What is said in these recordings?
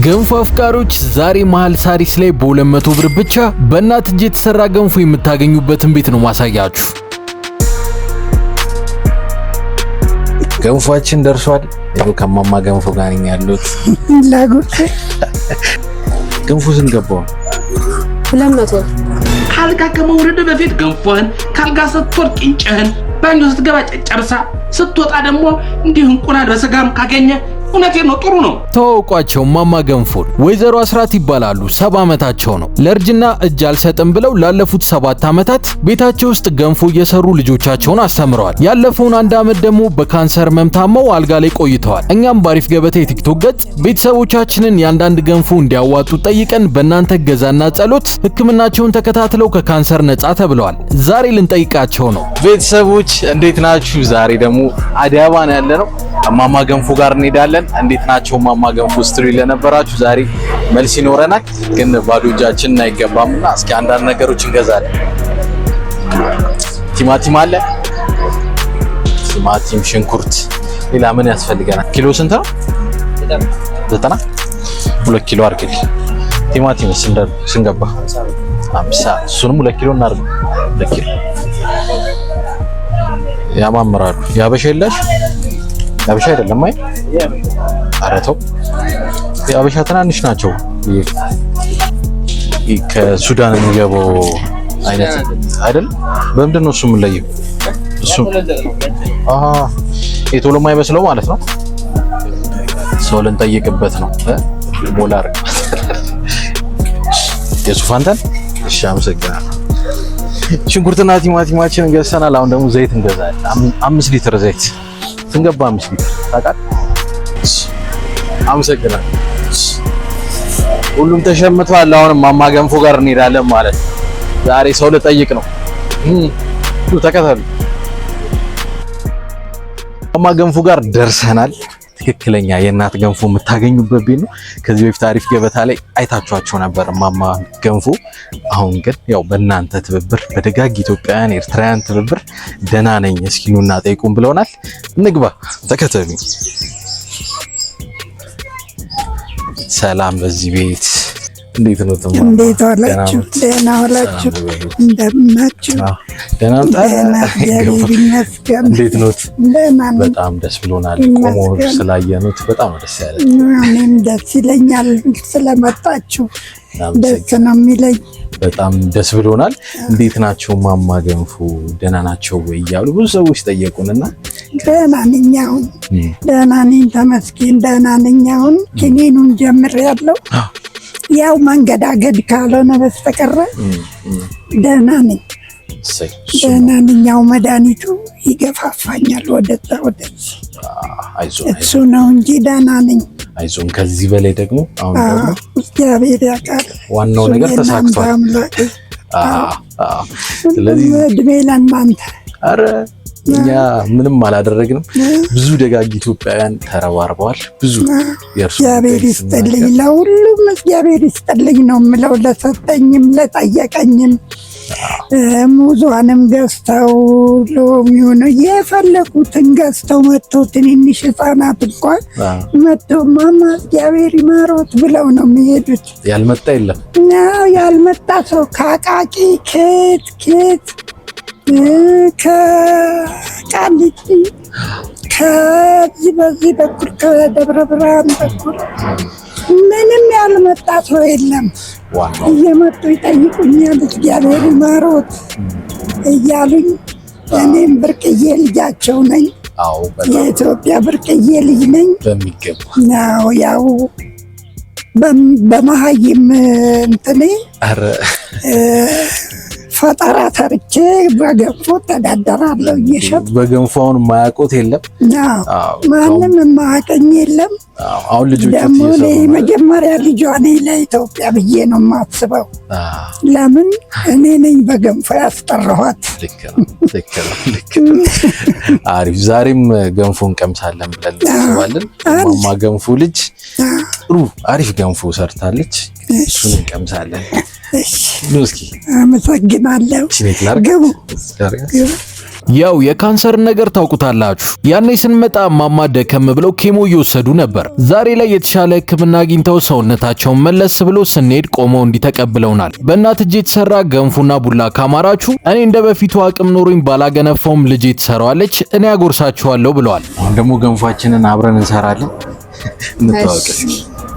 ገንፎ አፍቃሪዎች ዛሬ መሃል ሳሪስ ላይ በ200 ብር ብቻ በእናት እጅ የተሰራ ገንፎ የምታገኙበትን ቤት ነው ማሳያችሁ። ገንፎአችን ደርሷል። ያው ከማማ ገንፎ ጋር ነኝ ያሉት። ላጉርስ ገንፎ ስንገባው 200 ካልጋ ከመውረድ በፊት ገንፎን ካልጋ ስትወርድ ቂንጨህን ባንጆ ስትገባ ጨርሳ ስትወጣ ደግሞ እንዲህ እንቁላል በስጋም ካገኘ እውነቴን ነው ጥሩ ነው። ተዋውቋቸው ማማ ገንፎን ወይዘሮ አስራት ይባላሉ። 70 ዓመታቸው ነው። ለእርጅና እጅ አልሰጥም ብለው ላለፉት 7 ዓመታት ቤታቸው ውስጥ ገንፎ እየሰሩ ልጆቻቸውን አስተምረዋል። ያለፈውን 1 ዓመት ደግሞ በካንሰር መምታመው አልጋ ላይ ቆይተዋል። እኛም ባሪፍ ገበታ የቲክቶክ ገጽ ቤተሰቦቻችንን ያንዳንድ ገንፎ እንዲያዋጡ ጠይቀን በእናንተ ገዛና ጸሎት ሕክምናቸውን ተከታትለው ከካንሰር ነጻ ተብለዋል። ዛሬ ልንጠይቃቸው ነው። ቤተሰቦች እንዴት ናችሁ? ዛሬ ደግሞ አዲስ አበባ ነው ያለነው። ማማ ገንፎ ጋር እንሄዳለን። እንዴት ናቸው ማማ ገንፎ ስትሪ ለነበራችሁ ዛሬ መልስ ይኖረናል። ግን ባዶ እጃችንን አይገባምና እስኪ አንዳንድ ነገሮች እንገዛለን። ቲማቲም አለ፣ ቲማቲም፣ ሽንኩርት፣ ሌላ ምን ያስፈልገናል? ኪሎ ስንት ነው? 90 2 ኪሎ አድርግልኝ። ቲማቲም ስንገባ 50 እሱንም 2 ኪሎ እናድርግ። 2 ኪሎ ያማምራሉ። ያበሻ የለሽ? ያበሻ አይደለም። አይ አረተው ያበሻ ትናንሽ ናቸው። ከሱዳን የሚገባው አይነት አይደል? በምንድን ነው እሱ የምንለየው? እሱ ቶሎ የማይመስለው ማለት ነው። ሰው ልንጠይቅበት ነው። ሞላር የሱፋንተን እሺ፣ አመሰግናለሁ። ሽንኩርትና ቲማቲማችንን ገዝተናል። አሁን ደግሞ ዘይት እንገዛለን። 5 ሊትር ዘይት ስንገባ 5 ሊትር ታውቃለህ። አመሰግናለሁ። ሁሉም ተሸምቷል። አሁን ማማ ገንፎ ጋር እንሄዳለን ማለት ነው። ዛሬ ሰው ልጠይቅ ነው። ተከተሉ። ማማ ገንፎ ጋር ደርሰናል። ትክክለኛ የእናት ገንፎ የምታገኙበት ቤት ነው። ከዚህ በፊት አሪፍ ገበታ ላይ አይታችኋቸው ነበር ማማ ገንፎ። አሁን ግን ያው በእናንተ ትብብር፣ በደጋግ ኢትዮጵያውያን ኤርትራውያን ትብብር ደህና ነኝ እስኪ ኑና ጠይቁን ብለውናል። እንግባ፣ ተከተሉኝ። ሰላም በዚህ ቤት። እንዴት ነው ተማ? እንዴት ዋላችሁ? ደህና ዋላችሁ? እንደምናችሁ? ደህና ይመስገን። እንዴት ነው? ደህና ነኝ። በጣም ደስ ብሎናል። ቆሞ ስላየኑት በጣም ደስ ያለ። እኔም ደስ ይለኛል ስለመጣችሁ፣ ደስ ነው የሚለኝ። በጣም ደስ ብሎናል። እንዴት ናቸው ማማ ገንፎ? ደህና ናቸው ወይ እያሉ ብዙ ሰዎች ጠየቁንና ደህና ነኝ፣ አሁን ደህና ነኝ፣ ተመስገን ደህና ነኝ። አሁን ኪኒኑን ጀምሬያለሁ። ያው መንገዳገድ ካልሆነ በስተቀር ደህና ነኝ፣ ደህና ነኝ። ያው መድኃኒቱ ይገፋፋኛል ወደዛ ወደዚህ፣ እሱ ነው እንጂ ደህና ነኝ። አይዞን። ከዚህ በላይ ደግሞ አሁን ደግሞ እግዚአብሔር ያውቃል። ዋናው ነገር ተሳክቷል። ስለዚህ እድሜ ለእናንተ። ኧረ እኛ ምንም አላደረግንም። ብዙ ደጋግ ኢትዮጵያውያን ተረባርበዋል። ብዙ እግዚአብሔር ይስጥልኝ፣ ለሁሉም እግዚአብሔር ይስጥልኝ ነው የምለው። ለሰጠኝም ለጠየቀኝም ሙዟንም ገዝተው ሎሚውን የፈለጉትን ገዝተው መጥተው ትንንሽ ህፃናት እንኳን መጥተው ማማ እግዚአብሔር ይማሮት ብለው ነው የሚሄዱት። ያልመጣ የለም። ያልመጣ ሰው ከአቃቂ ኬት ከቃሊቲ ከዚህ በዚህ በኩል ከደብረ ብርሃን በኩል ምንም ያልመጣ ሰው የለም። እየመጡ ይጠይቁኛል እግዚአብሔር ይማሮት እያሉኝ፣ እኔም ብርቅዬ ልጃቸው ነኝ። የኢትዮጵያ ብርቅዬ ልጅ ነኝ በሚገባ። ያው በመሀይም እንትኔ ፈጠራ ሰርቼ በገንፎ ተዳደራለሁ እየሸጥኩ። በገንፎውን የማያውቁት የለም፣ ማንም የማያውቀኝ የለም። አሁን ልጆች ደግሞ መጀመሪያ ልጇ እኔ ለኢትዮጵያ ብዬ ነው የማስበው። ለምን እኔ ነኝ በገንፎ ያስጠራኋት። ልክ ነው። አሪፍ። ዛሬም ገንፎ እንቀምሳለን ብለን እናስባለን። ማማ ገንፎ ልጅ ጥሩ አሪፍ ገንፎ ሰርታለች። እሱን እንቀምሳለን። እስኪ አመሰግናለሁ። ግቡ። ያው የካንሰር ነገር ታውቁታላችሁ። ያኔ ስንመጣ ማማ ደከም ብለው ኬሞ እየወሰዱ ነበር። ዛሬ ላይ የተሻለ ሕክምና አግኝተው ሰውነታቸውን መለስ ብሎ ስንሄድ ቆመው እንዲተቀብለውናል። በእናት እጄ የተሰራ ገንፎና ቡላ ካማራችሁ እኔ እንደ በፊቱ አቅም ኖሮኝ ባላገነፋውም ልጄ ትሰራዋለች፣ እኔ አጎርሳችኋለሁ ብለዋል። አሁን ደግሞ ገንፏችንን አብረን እንሰራለን። እንተዋወቅ እስኪ።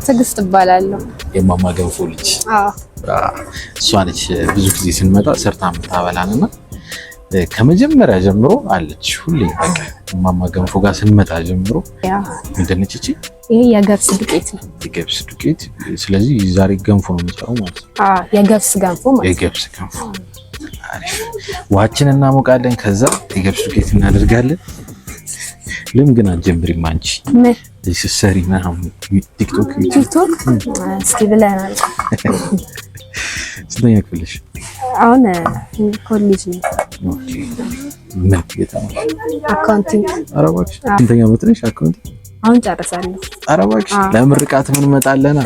ትዕግስት እባላለሁ። የማማ ገንፎ ልጅ። እሷ ነች ብዙ ጊዜ ስንመጣ ሰርታ የምታበላንና ከመጀመሪያ ጀምሮ አለች ሁሌ በቃ ማማ ገንፎ ጋር ስንመጣ ጀምሮ። ምንድን ነች እቺ? ይሄ የገብስ ዱቄት ነው። የገብስ ዱቄት። ስለዚህ ዛሬ ገንፎ ነው የምንሰራው ማለት ነው። የገብስ ገንፎ ማለት ነው። የገብስ ገንፎ። አሪፍ። ውሃችን እናሞቃለን፣ ከዛ የገብስ ዱቄት እናደርጋለን። ለምን ግን አንጀምሪም አንቺ? ምን ስትሰሪ ምናምን ቲክቶክ እስኪ ብለናል። ስንተኛ ክፍልሽ? አሁን ኮሌጅ ነው። ምን የተማርሽ? አካውንቲንግ። ኧረ እባክሽ ስንተኛ ዓመት ነሽ? አካውንቲንግ አሁን ጨርሳለሁ። ኧረ እባክሽ ለምርቃት ምን መጣለና?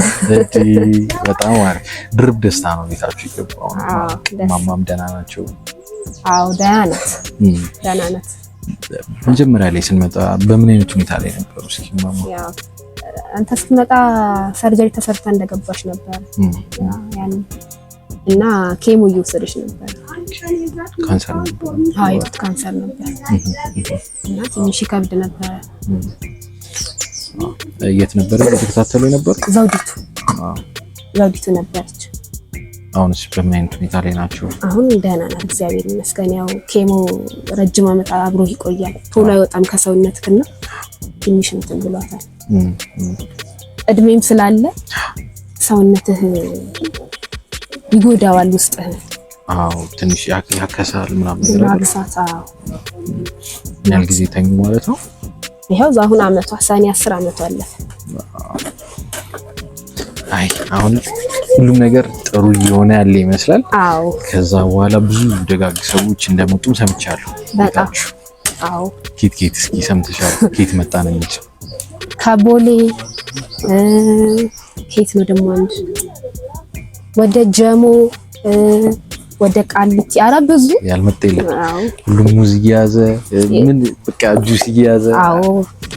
በጣም አሪፍ ድርብ ደስታ ነው ቤታችሁ ይገባው። ማማም ደህና ናቸው? አዎ ደህና ናት፣ ደህና ናት። መጀመሪያ ላይ ስንመጣ በምን አይነት ሁኔታ ላይ ነበሩ? እስኪ ማማ ያው አንተ ስትመጣ ሰርጀሪ ተሰርታ እንደገባሽ ነበር ያን እና ኬሞ እየወሰደች ነበር። ካንሰር ነበር? አዎ የጡት ካንሰር ነበር እና ትንሽ ይከብድ ነበር። የት ነበር ተከታተሉ ነበር? ዘውዲቱ ነበረች። አሁንስ በምን አይነት ሁኔታ ላይ ናቸው? አሁን ደህና ናት እግዚአብሔር ይመስገን። ያው ኬሞ ረጅም ዓመት አብሮ ይቆያል፣ ቶሎ አይወጣም ከሰውነትክና ትንሽ እንትን ብሏታል። እድሜም ስላለ ሰውነትህ ይጎዳዋል ውስጥህ። አዎ ትንሽ ያከሳል ምናምን ነገር ማክሳት። ምን ያህል ጊዜ ተኙ ማለት ነው? ይሄው አሁን አመቷ ሰኔ 10 አመቷ አለፈ። አይ አሁን ሁሉም ነገር ጥሩ እየሆነ ያለ ይመስላል። አዎ ከዛ በኋላ ብዙ ደጋግ ሰዎች እንደመጡም ሰምቻለሁ። በጣም አዎ። ኬት እስኪ ሰምተሻል? ኬት መጣ ነው የሚል ከቦሌ ኬት ነው ደግሞ አንድ ወደ ጀሞ ወደ ቃሊቲ ኧረ ብዙ ያልመጣ የለም። ሁሉም ሙዝ እየያዘ ምን በቃ ጁስ እየያዘ። አዎ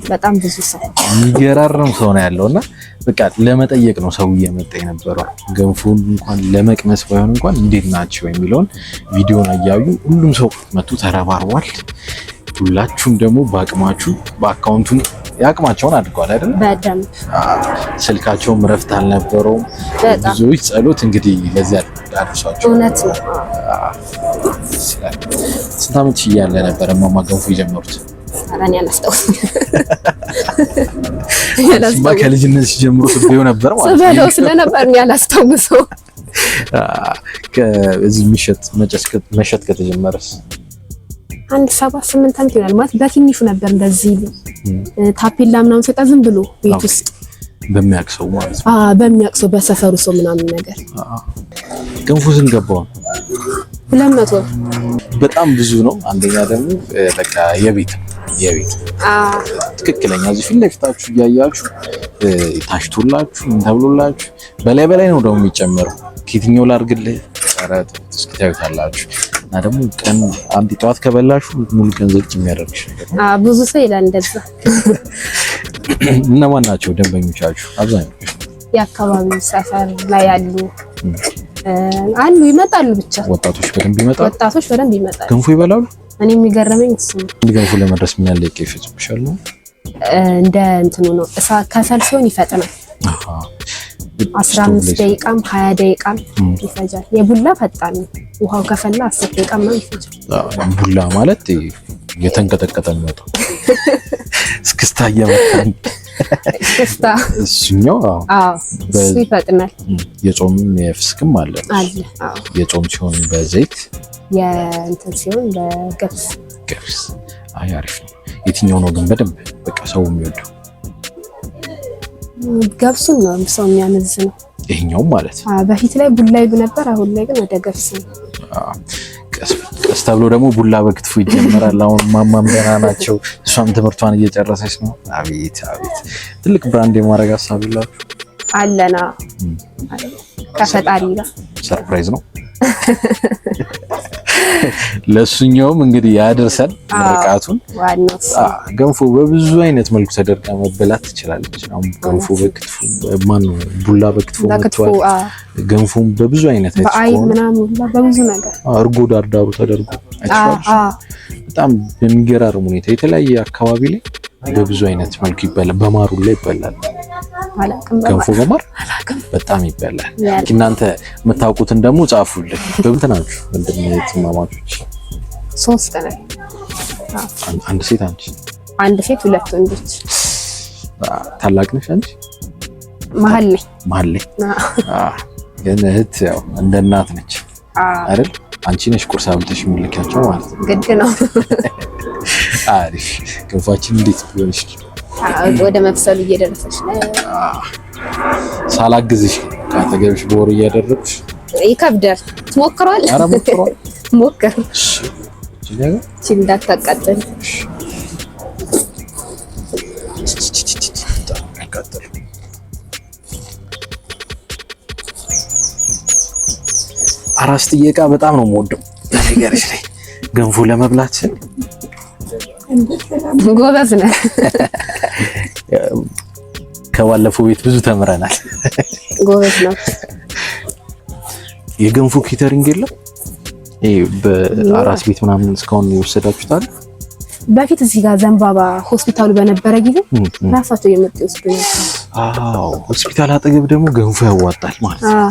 በጣም ብዙ ሰው የሚገራርም ሰው ነው ያለውና በቃ ለመጠየቅ ነው ሰው እየመጣ የነበረው። ገንፎን እንኳን ለመቅመስ ባይሆን እንኳን እንዴት ናቸው የሚለውን ቪዲዮን እያዩ ሁሉም ሰው መጡ ተረባርቧል። ሁላችሁም ደግሞ በአቅማችሁ በአካውንቱን ያቅማቸውን አድርገዋል አይደል? በደንብ ስልካቸውም ረፍት አልነበረውም። ብዙዎች ጸሎት እንግዲህ ለዚያ አድርሷቸው። እውነት ነው። ስንት ዓመት እያለ ነበር ማማ ገንፎ የጀመሩት? አራን ያላስታውስም። ከልጅነት ጀምሮ ስበዩ ነበር ማለት ነው። ስበለው ስለነበር ነው ያላስታውሰው። ከዚህ መሸጥ ከተጀመረስ አንድ 7-8 ዓመት ይሆናል። ማለት በትንሹ ነበር እንደዚህ ታፔላ ምናምን ሲወጣ ዝም ብሎ ቤት ውስጥ በሚያቅሰው ማለት ነው። በሚያቅሰው በሰፈሩ ሰው ምናምን ነገር። ገንፎ ስንገባው 200 በጣም ብዙ ነው። አንደኛ ደግሞ በቃ የቤት ትክክለኛ እዚህ ፊት ለፊታችሁ እያያችሁ ታሽቶላችሁ ምን ተብሎላችሁ በላይ ነው ደግሞ የሚጨመረው። ከየትኛው ላድርግልህ ጸረት እስኪ ታዩታላችሁ። እና ደግሞ ቀን አንድ ጠዋት ከበላሹ ሙሉ ቀን ዘጭ የሚያደርግሽ ነገር ነው። ብዙ ሰው ይላል እንደዛ። እነማን ናቸው ደንበኞቻችሁ? አብዛኞቹ የአካባቢው ሰፈር ላይ አሉ ይመጣሉ። ብቻ ወጣቶች በደንብ ይመጣሉ። ገንፎ ይበላሉ። እኔ የሚገርመኝ እሱ ነው። ገንፎ ለመድረስ ምን ያህል ደቂቃ ይፈጅብሻል ነው? እንደ እንትኑ ነው። ከሰል ሲሆን ይፈጥናል። 15 ደቂቃም 20 ደቂቃም ይፈጃል። የቡላ ፈጣን ነው። ውሃው ከፈላ 10 ደቂቃ ምናምን ይፈጃል። ቡላ ማለት የተንቀጠቀጠ ነው። እስክስታ እያመጣን እሱኛው እሱ ይፈጥናል። የጾምም የፍስክም አለ። የጾም ሲሆን በዘይት የእንትን ሲሆን በገብስ። አይ አሪፍ ነው። የትኛው ነው ግን በደንብ በቃ ሰው የሚወደው? ገብሱን ነው ሰው የሚያመዝነው። ይሄኛው ማለት በፊት ላይ ቡላ ይሉ ነበር። አሁን ላይ ግን ወደ ገብስ ነው። ቀስ ተብሎ ደግሞ ቡላ በክትፎ ይጀምራል። አሁን ማማም ደህና ናቸው። እሷም ትምህርቷን እየጨረሰች ነው። አቤት ትልቅ ብራንድ የማድረግ ሀሳብ ይላችሁ አለና ከፈጣሪ ጋር ሰርፕራይዝ ነው። ለሱኛውም እንግዲህ ያደርሰን ምርቃቱን። ዋናው ገንፎ በብዙ አይነት መልኩ ተደርጋ መበላት ትችላለች። አሁን ገንፎ በክትፎ ቡላ በክትፎ መጥቷል። ገንፎም በብዙ አይነት በአይብ ምናምን ሁላ በብዙ ነገር እርጎ ዳርዳሩ ተደርጎ በጣም በሚገራርም ሁኔታ የተለያየ አካባቢ ላይ በብዙ አይነት መልኩ ይበላል። በማሩ ላይ ይበላል። ገንፎ በማር በጣም ይበላል። እናንተ የምታውቁትን ደግሞ ጻፉልኝ። በእንት ናችሁ ወንድማማቾች? 3 ነን። አንድ ሴት አንቺ? አንድ ሴት 2 ወንዶች። ታላቅ ነሽ አንቺ? መሀል ነኝ። መሀል ላይ ግን እህት ያው እንደ እናት ነች አይደል? አንቺ ነሽ ቁርስ አብልተሽ የሚልካቸው ማለት ነው። ግድ ነው። አሪፍ። ገንፏችን እንዴት ቢሆንሽ? ወደ መብሰሉ እየደረሰች ነው። ሳላግዝሽ ካጠገብሽ በወር እያደረግሽ ይከብዳል። ትሞክረዋለህ? ኧረ ሞክረዋል። ሞክር። እሺ እንዳታቃጥል። አራስ ጥየቃ በጣም ነው የምወደው ነገርሽ ላይ ገንፎ ለመብላት ስል ጎበዝ ነህ። ከባለፈው ቤት ብዙ ተምረናል። ጎበዝ ነው። የገንፎ ኬተሪንግ የለም በአራስ ቤት ምናምን እስካሁን የወሰዳችሁታል? በፊት እዚህ ጋር ዘንባባ ሆስፒታሉ በነበረ ጊዜ ራሳቸው የመጡ ይወስዱ ነበር። አዎ ሆስፒታል አጠገብ ደግሞ ገንፎ ያዋጣል ማለት ነው።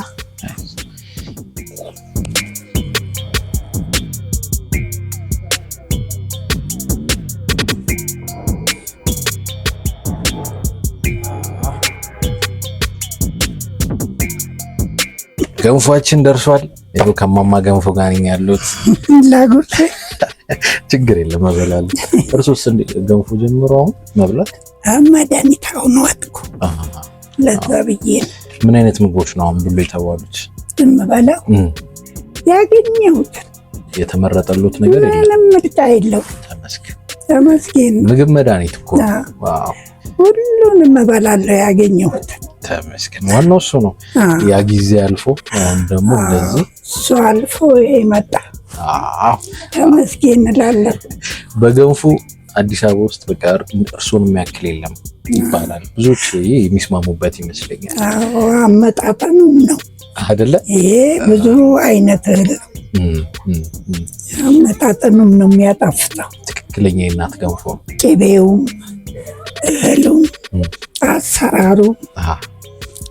ገንፎአችን ደርሷል። ይሄው ከማማ ገንፎ ጋር ነኝ ያሉት። ላጉርስ ችግር የለም መበላል። እርሶስ ገንፎ ጀምሮ መብላት? መድኃኒት አሁን ዋጥኩ። ለዛ ብዬ ምን አይነት ምግቦች ነው አሁን ብሎ የተባሉት? የምበላው ያገኘሁት የተመረጠሉት ነገር የለም። ምንም ምርጫ የለው። ተመስገን። ምግብ መድኃኒት እኮ ዋው! ሁሉንም እበላለሁ ያገኘሁት። ተመስገን። ዋናው እሱ ነው። ያ ጊዜ አልፎ አሁን ደግሞ እንደዚህ እሱ አልፎ ይመጣ። ተመስገን እላለሁ። በገንፎ አዲስ አበባ ውስጥ በቃ እርሶን የሚያክል የለም ይባላል። ብዙዎች የሚስማሙበት ይመስለኛል። አመጣጠኑም ነው አይደለ? ይሄ ብዙ አይነት እህል አመጣጠኑም ነው የሚያጣፍጠው። ትክክለኛ የእናት ገንፎ ቅቤውም እህሉም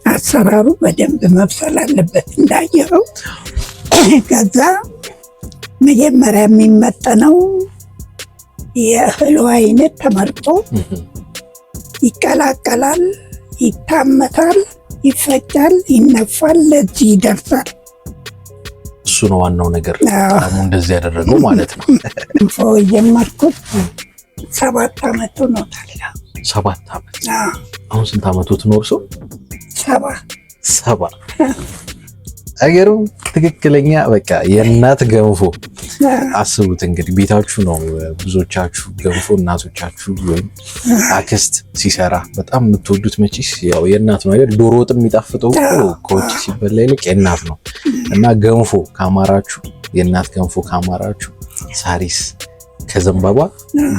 አሰራሩ በደንብ መብሰል አለበት እንዳየኸው። ከዛ መጀመሪያ የሚመጠነው የእህሉ አይነት ተመርጦ ይቀላቀላል፣ ይታመታል፣ ይፈጫል፣ ይነፋል፣ ለዚህ ይደርሳል። እሱ ነው ዋናው ነገር። አሁን እንደዚህ ያደረገው ማለት ነው። ገንፎ የጀመርኩት 7 ዓመት ሆኖታል። 7 ዓመት። አሁን ስንት ዓመቱ ትኖር ሰው? 7 አገሩ ትክክለኛ በቃ የእናት ገንፎ አስቡት እንግዲህ ቤታችሁ ነው ብዙዎቻችሁ ገንፎ እናቶቻችሁ ወይም አክስት ሲሰራ በጣም የምትወዱት መቼስ ያው የእናት ነው አይደል? ዶሮ ወጥ የሚጣፍጠው ከውጭ ሲበላ ይልቅ የእናት ነው እና ገንፎ ካማራችሁ የእናት ገንፎ ካማራችሁ ሳሪስ ከዘንባባ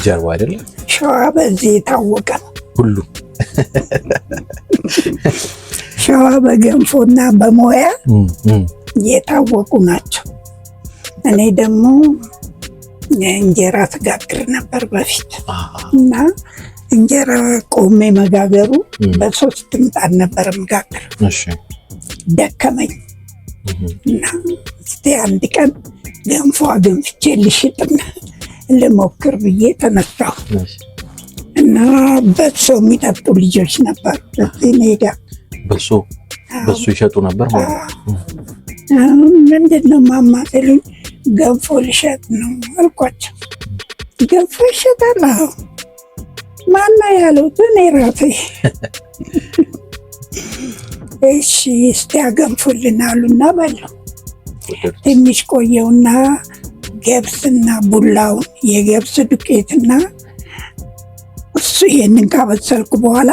ጀርባ አይደለም ሸዋ በዚህ የታወቀ ሁሉ ሸዋ በገንፎና በሞያ የታወቁ ናቸው። እኔ ደግሞ እንጀራ ትጋግር ነበር በፊት እና እንጀራ ቆሜ መጋገሩ በ3 ምጣድ ነበር መጋገር። ደከመኝ እና እስቲ አንድ ቀን ገንፎ አገንፍቼ ልሽጥና ልሞክር ብዬ ተነሳሁ እና በሶ የሚጠጡ ልጆች ነበሩ እዚህ እኔ ጋር በሶ ይሸጡ ነበር ማለት ነው። ምንድን ነው ማማ ሲሉኝ ገንፎ ልሸጥ ነው አልኳቸው። ገንፎ ይሸጣል? አዎ። ማነው ያሉት? እኔ ራሴ። እሺ እስቲ አገንፉልን አሉና በለው። ትንሽ ቆየውና ገብስና ቡላውን የገብስ ዱቄትና እሱ ይሄንን ካበሰልኩ በኋላ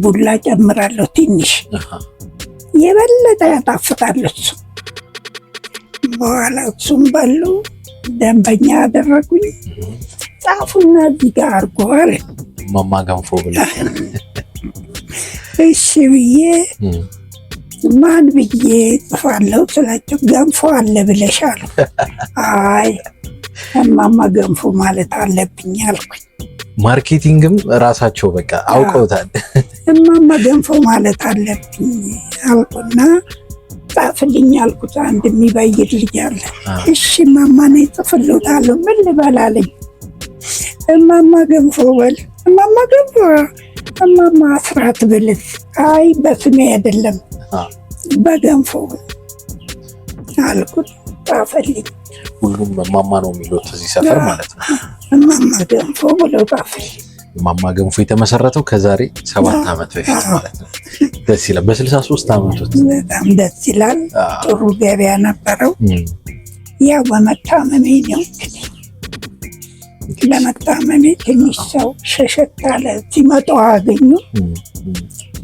ቡላ ጨምራለሁ ትንሽ የበለጠ ያጣፍጣል እሱ። በኋላ እሱም በሉ ደንበኛ ያደረጉኝ። ጻፉና እዚህ ጋር አድርጓል እማማ ገንፎ ብለህ እሺ ብዬ ማን ብዬ ጽፋለሁ ስላቸው ገንፎ አለ ብለሻል። አይ እማማ ገንፎ ማለት አለብኝ አልኩኝ። ማርኬቲንግም ራሳቸው በቃ አውቀውታል። እማማ ገንፎ ማለት አለብኝ አልኩና ጻፍልኝ አልኩት። አንድ የሚበይድ ልጅ አለ። እሺ እማማ ነኝ ጽፍልዎታለሁ ምን ልበላለኝ? እማማ ገንፎ በል። እማማ ገንፎ እማማ አስራት ብልስ? አይ በስሜ አይደለም በገንፎ አልኩት። ጻፈልኝ። ሁሉም እማማ ነው የሚሉት እዚህ ሰፈር ማለት ነው። እማማ ገንፎ ብለው ጻፈልኝ። እማማ ገንፎ የተመሰረተው ከዛሬ 7 ዓመት በፊት ማለት ነው። ደስ ይላል። በ63 ዓመት ውስጥ በጣም ደስ ይላል። ጥሩ ገበያ ነበረው። ያው በመታመሜ ነው እንግዲህ ለመታመሜ ትንሽ ሰው ሸሸት አለ። ሲመጡ አገኙ።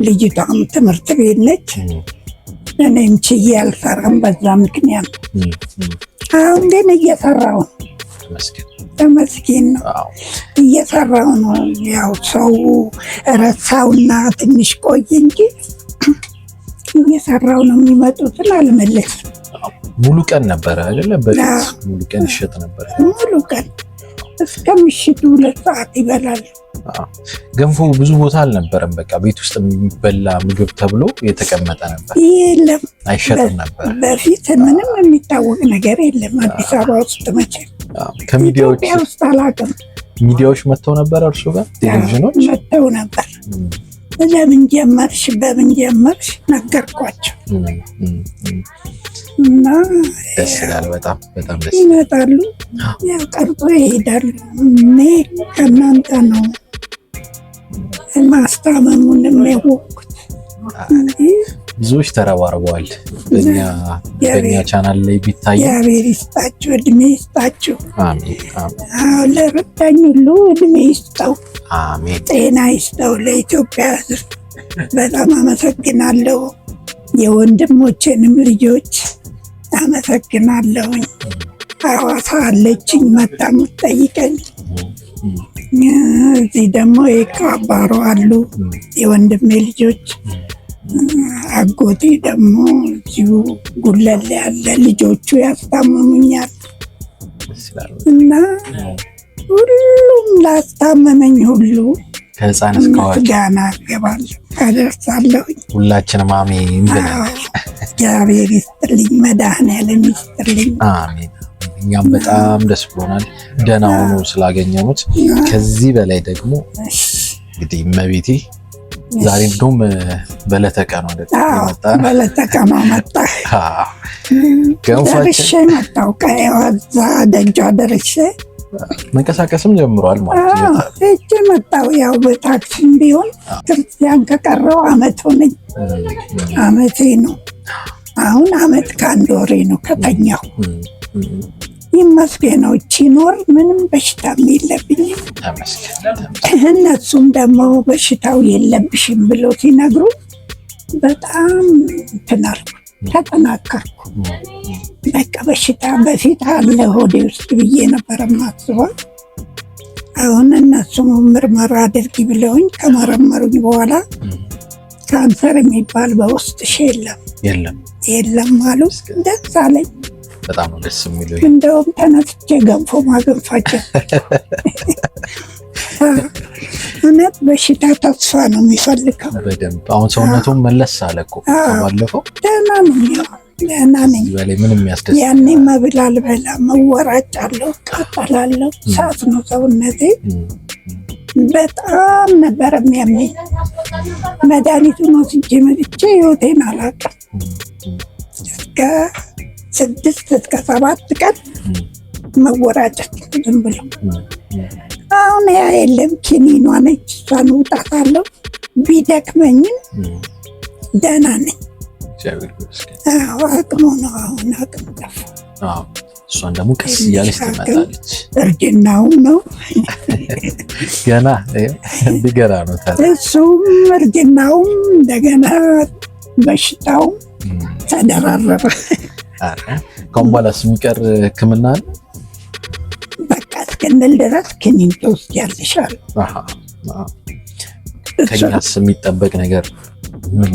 ልጅቷም ትምህርት ቤት ነች። እኔም ችዬ አልሰራም በዛ ምክንያት። አሁን ግን እየሰራው ተመስገን ነው እየሰራው ነው። ያው ሰው ረሳውና ትንሽ ቆይ እንጂ እየሰራው ነው። የሚመጡትን አልመለስም። ሙሉ ቀን ነበረ አይደለ? በፊት ሙሉ ቀን ይሸጥ ነበር። ሙሉ ቀን እስከ ምሽቱ 2 ሰዓት ይበላል። ገንፎ ብዙ ቦታ አልነበረም። በቃ ቤት ውስጥ የሚበላ ምግብ ተብሎ የተቀመጠ ነበር። የለም አይሸጥም ነበር። በፊት ምንም የሚታወቅ ነገር የለም አዲስ አበባ ውስጥ መቼም። ከሚዲያዎች ውስጥ አላውቅም። ሚዲያዎች መጥተው ነበር እርሱ ጋር ቴሌቪዥኖች መጥተው ነበር። ለምን ጀመርሽ በምን ጀመርሽ ነገርኳቸው እና ደስ ይላል። በጣም በጣም ደስ ይመጣሉ። ያው ቀርጦ ይሄዳሉ። እኔ ከእናንተ ነው ማስታመሙን የሚያወቅኩት። ብዙዎች ተረባርበዋል። በእኛ ቻናል ላይ ቢታይ እግዚአብሔር ይስጣችሁ፣ እድሜ ይስጣችሁ። አሜን አሜን። ለረዳኝ ሁሉ እድሜ ይስጠው፣ አሜን። ጤና ይስጠው። ለኢትዮጵያ ሕዝብ በጣም አመሰግናለሁ። የወንድሞቼንም ልጆች አመሰግናለሁኝ። ሐዋሳ አለችኝ መጣ የምትጠይቀኝ። እዚህ ደግሞ የካባሮ አሉ የወንድሜ ልጆች። አጎቴ ደግሞ እዚሁ ጉለሌ ያለ ልጆቹ ያስታመሙኛል እና ሁሉም ላስታመመኝ ሁሉ ከህፃን እስከ አዋቂ ምስጋና አገባለሁ አደርሳለሁኝ። ሁላችንም አሜን ብለናል። እግዚአብሔር ይስጥልኝ፣ መድኃኔዓለም ይስጥልኝ። አሜን። እኛም በጣም ደስ ብሎናል ደህና ሆኖ ስላገኘኑት። ከዚህ በላይ ደግሞ እንግዲህ እመቤቴ ዛሬ እንደውም በዕለተ ቀኑ በዕለተ ቀኑ መጣ። ደርሼ መጣሁ። ከዋዛ ደጇ ደርሼ መንቀሳቀስም ጀምሯል ማለት ነው። እጅ መጣሁ። ያው በታክሲም ቢሆን ክርስቲያን ከቀረው አመት ሆነኝ። አመቴ ነው አሁን። አመት ከአንድ ወሬ ነው ከተኛሁ። ይመስገነው ሲኖር ምንም በሽታም የለብኝም። እነሱም ደግሞ በሽታው የለብሽም ብሎ ሲነግሩ በጣም እንትን አልኩ፣ ተጠናከርኩ። በቃ በሽታ በፊት አለ ሆዴ ውስጥ ብዬ ነበር የማስበው። አሁን እነሱ ምርመራ አድርጊ ብለውኝ ከመረመሩኝ በኋላ ካንሰር የሚባል በውስጥሽ የለም አሉ። ደስ አለኝ። በጣም ነው ደስ የሚለው። እንደውም ተነስቼ ገንፎ ማገንፋቸው። እውነት በሽታ ተስፋ ነው የሚፈልገው በደንብ። አሁን ሰውነቱን መለስ አለ እኮ ባለፈው። ደህና ነው፣ ደህና ነኝ። በላይ ምንም ያስደስት ያኔ መብል አልበላም፣ እወራጫለሁ፣ እቃጠላለሁ። ሳት ነው ሰውነቴ። በጣም ነበር የሚያመኝ። መድኃኒቱን ወስጄ መጥቼ ህይወቴን አላውቅም። እስከ 6 እስከ 7 ቀን መወራጨት ዝም ብሎ። አሁን ያ የለም፣ ኪኒኗ ነች፣ እሷን ውጣታለሁ። ቢደክመኝም ደህና ነኝ። አቅሙ ነው አሁን፣ አቅም ጠፋ። እሷን ደግሞ ቀስ እያለች ትመጣለች። እርጅናውም ነው ገና ቢገራ ነው እሱም እርጅናውም እንደገና በሽታውም ተደራረበ። ከአሁን በኋላስ የሚቀር ህክምና አለ? እስክንል ድረስ ክኒን ትወስጃለሻል። ከኛስ የሚጠበቅ ነገር ምን?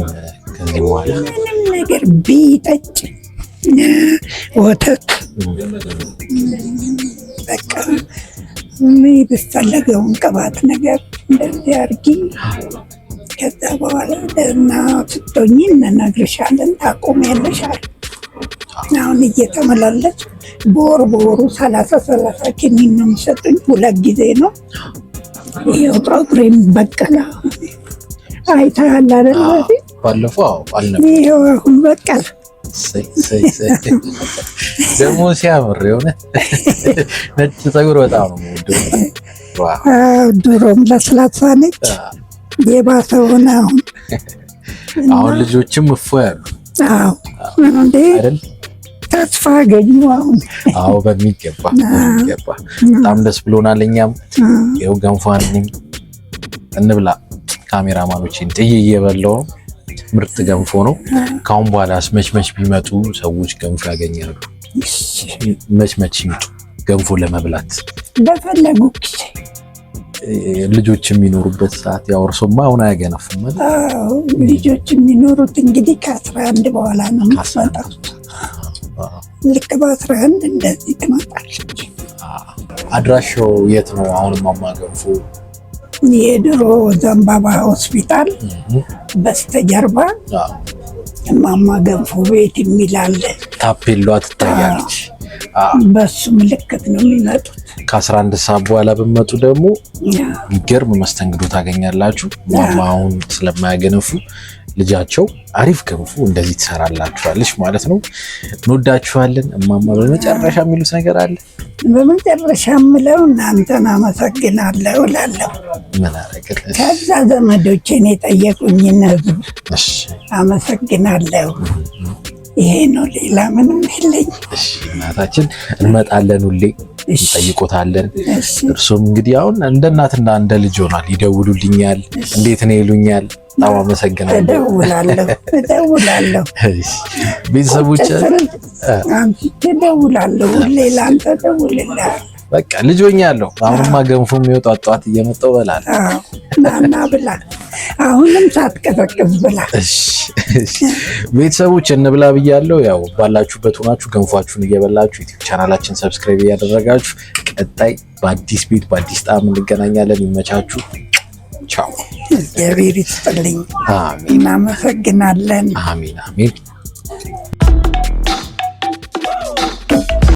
ከዚህ በኋላ ምንም ነገር ቢጠጭ ወተት በቃ የሚፈለገውን ቅባት ነገር እንደዚህ አድርጊ። ከዛ በኋላ ደህና ስትሆኚ እንነግርሻለን፣ ታቆሚያለሽ አለ። አሁን እየተመላለች በወሩ 30 ኪኒን ነው የሚሰጡኝ። 2 ጊዜ ነው። ይኸው ፀጉሬም በቀለ። አይተሃል አይደል? ባለፈው ይኸው አሁን በቀለ። ደግሞ ሲያምር የሆነ ነጭ ፀጉር በጣም ነው የምወደው። ድሮም ለስላሳ ነች፣ የባሰ ሆነ አሁን ልጆችም እፎ ያሉ እንዴ ተስፋ አገኙ አሁን። በሚገባ በጣም ደስ ብሎናል። እኛም ይኸው ገንፏንም እንብላ። ካሜራማኖችን ጥዬ እየበላሁ ነው። ምርጥ ገንፎ ነው። ካሁን በኋላ መች ቢመጡ ሰዎች ገንፎ ያገኛሉ? መች ይምጡ ገንፎ ለመብላት በፈለጉ ጊዜ። ልጆች የሚኖሩበት ሰዓት ያው እርሶማ አሁን አያገነፉም ማለት? ልጆች የሚኖሩት እንግዲህ ከ11 በኋላ ነው የምትመጣው። ልክ በ11 እንደዚህ ትመጣለች። አድራሻው የት ነው? አሁን እማማ ገንፎ የድሮ ዘንባባ ሆስፒታል በስተጀርባ እማማ ገንፎ ቤት የሚላል ታፔሏ ትታያለች። በሱ ምልክት ነው የሚመጡት። ከ11 ሰዓት በኋላ ብመጡ ደግሞ የሚገርም መስተንግዶ ታገኛላችሁ። እማማ አሁን ስለማያገነፉ ልጃቸው አሪፍ ገንፎ እንደዚህ ትሰራላችኋለች ማለት ነው። እንወዳችኋለን። እማማ በመጨረሻ የሚሉት ነገር አለ? በመጨረሻ የምለው እናንተን አመሰግናለሁ እላለሁ። ምን አደረግን? ከዛ ዘመዶቼን የጠየቁኝን ህዝብ አመሰግናለሁ። ይሄ ነው፣ ሌላ ምንም የለኝ። እናታችን እንመጣለን፣ ሁሌ እንጠይቆታለን። እርሱም እንግዲህ አሁን እንደ እናትና እንደ ልጅ ሆኗል። ይደውሉልኛል፣ እንዴት ነው ይሉኛል። በጣም አመሰግናለሁ። እደውላለሁ። ቤተሰቦች እደውላለሁ፣ ሁሌ ላንተ እደውልልሃለሁ። በቃ ልጅ ሆኛለሁ። አሁንማ ገንፎ የሚወጣው ጧት እየመጣሁ እበላለሁ። ናና ብላ፣ አሁንም ሳትቀዘቅዝ ብላ። ቤተሰቦች እንብላ ብያለሁ። ያው ባላችሁበት ሆናችሁ ገንፏችሁን እየበላችሁ ዩቲዩብ ቻናላችን ሰብስክራይብ እያደረጋችሁ ቀጣይ በአዲስ ቤት በአዲስ ጣዕም እንገናኛለን። ይመቻችሁ። ቻው። እግዚአብሔር ይስጥልኝ። እናመሰግናለን። አሜን።